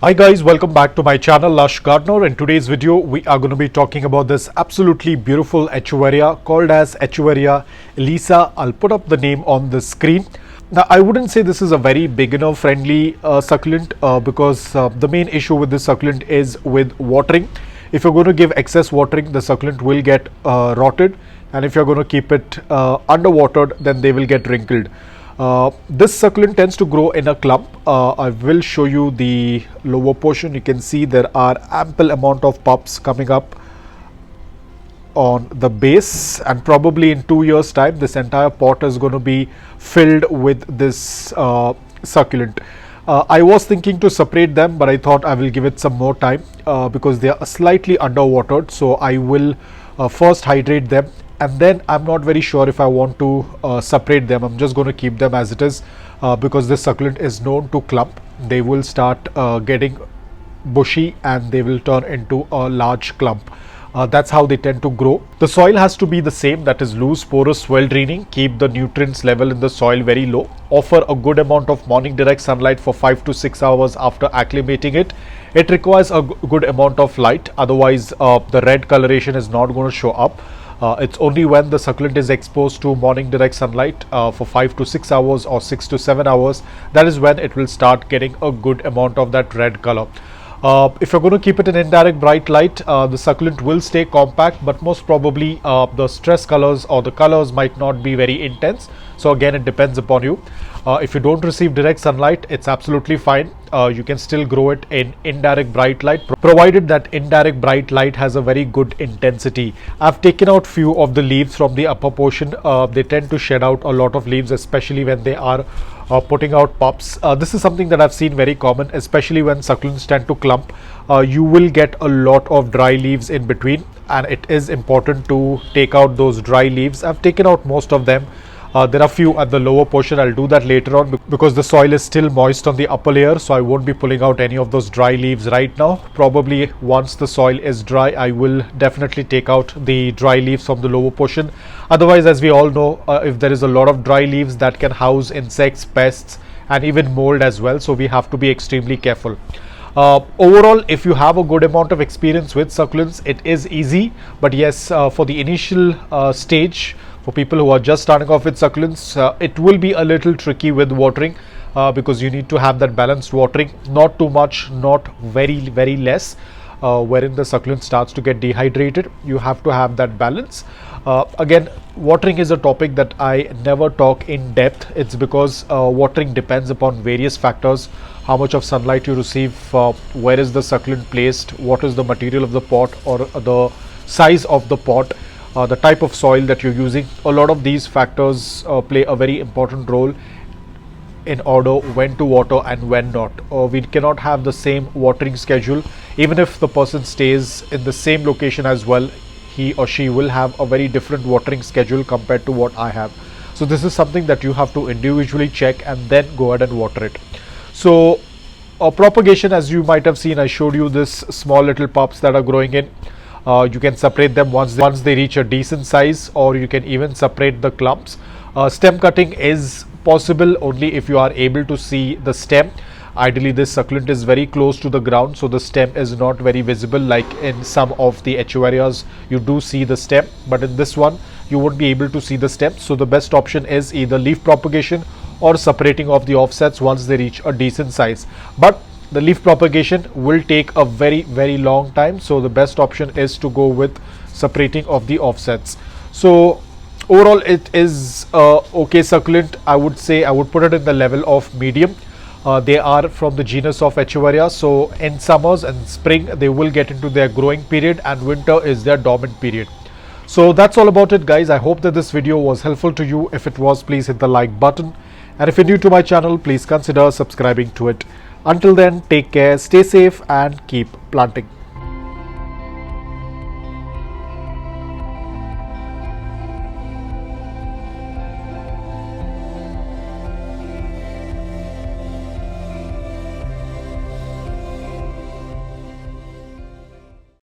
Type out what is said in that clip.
Hi guys, welcome back to my channel Lush Gardener. In today's video we are going to be talking about this absolutely beautiful Echeveria called as Echeveria Elisha. I'll put up the name on the screen. Now I wouldn't say this is a very beginner friendly succulent because the main issue with this succulent is with watering. If you're going to give excess watering, the succulent will get rotted, and if you're going to keep it underwatered, then they will get wrinkled. This succulent tends to grow in a clump. I will show you the lower portion. You can see there are ample amount of pups coming up on the base, and probably in 2 years time this entire pot is going to be filled with this succulent. I was thinking to separate them, but I thought I will give it some more time because they are slightly underwatered. So I will first hydrate them, and then I'm not very sure if I want to separate them. I'm just going to keep them as it is because this succulent is known to clump. They will start getting bushy and they will turn into a large clump. That's how they tend to grow. The soil has to be the same, that is loose, porous, well draining. Keep the nutrients level in the soil very low. Offer a good amount of morning direct sunlight for 5 to 6 hours after acclimating it. It requires a good amount of light, otherwise the red coloration is not going to show up. It's only when the succulent is exposed to morning direct sunlight for 5 to 6 hours or 6 to 7 hours, that is when it will start getting a good amount of that red color. If you're going to keep it in indirect bright light, the succulent will stay compact, but most probably the stress colors or the colors might not be very intense. So again, it depends upon you. If you don't receive direct sunlight, it's absolutely fine. You can still grow it in indirect bright light, provided that indirect bright light has a very good intensity. I've taken out few of the leaves from the upper portion. They tend to shed out a lot of leaves, especially when they are putting out pups. This is something that I've seen very common, especially when succulents tend to clump. You will get a lot of dry leaves in between, and it is important to take out those dry leaves. I've taken out most of them. There are few at the lower portion. I'll do that later on because the soil is still moist on the upper layer, so I won't be pulling out any of those dry leaves right now. Probably once the soil is dry, I will definitely take out the dry leaves from the lower portion. Otherwise, as we all know, if there is a lot of dry leaves, that can house insects, pests, and even mold as well, so we have to be extremely careful. Overall, if you have a good amount of experience with succulents, it is easy. But yes, for the initial stage, for people who are just starting off with succulents, it will be a little tricky with watering because you need to have that balanced watering, not too much, not very less, wherein the succulent starts to get dehydrated. You have to have that balance. Again, watering is a topic that I never talk in depth. It's because watering depends upon various factors: how much of sunlight you receive, where is the succulent placed, what is the material of the pot or the size of the pot, the type of soil that you're using. A lot of these factors play a very important role in order when to water and when not. We cannot have the same watering schedule. Even if the person stays in the same location as well, he or she will have a very different watering schedule compared to what I have. So this is something that you have to individually check and then go ahead and water it. So propagation, as you might have seen, I showed you this small little pups that are growing in. You can separate them once they reach a decent size, or you can even separate the clumps. Stem cutting is possible only if you are able to see the stem. Ideally, this succulent is very close to the ground, so the stem is not very visible. Like in some of the Echeverias, you do see the stem, but in this one, you won't be able to see the stem. So the best option is either leaf propagation or separating of the offsets once they reach a decent size. But the leaf propagation will take a very long time, so the best option is to go with separating of the offsets. So overall, it is okay succulent. I would say I would put it in the level of medium. They are from the genus of Echeveria, so in summers and spring they will get into their growing period, and winter is their dormant period. So that's all about it, guys. I hope that this video was helpful to you. If it was, please hit the like button, and if you're new to my channel, please consider subscribing to it. Until then, take care, stay safe, and keep planting.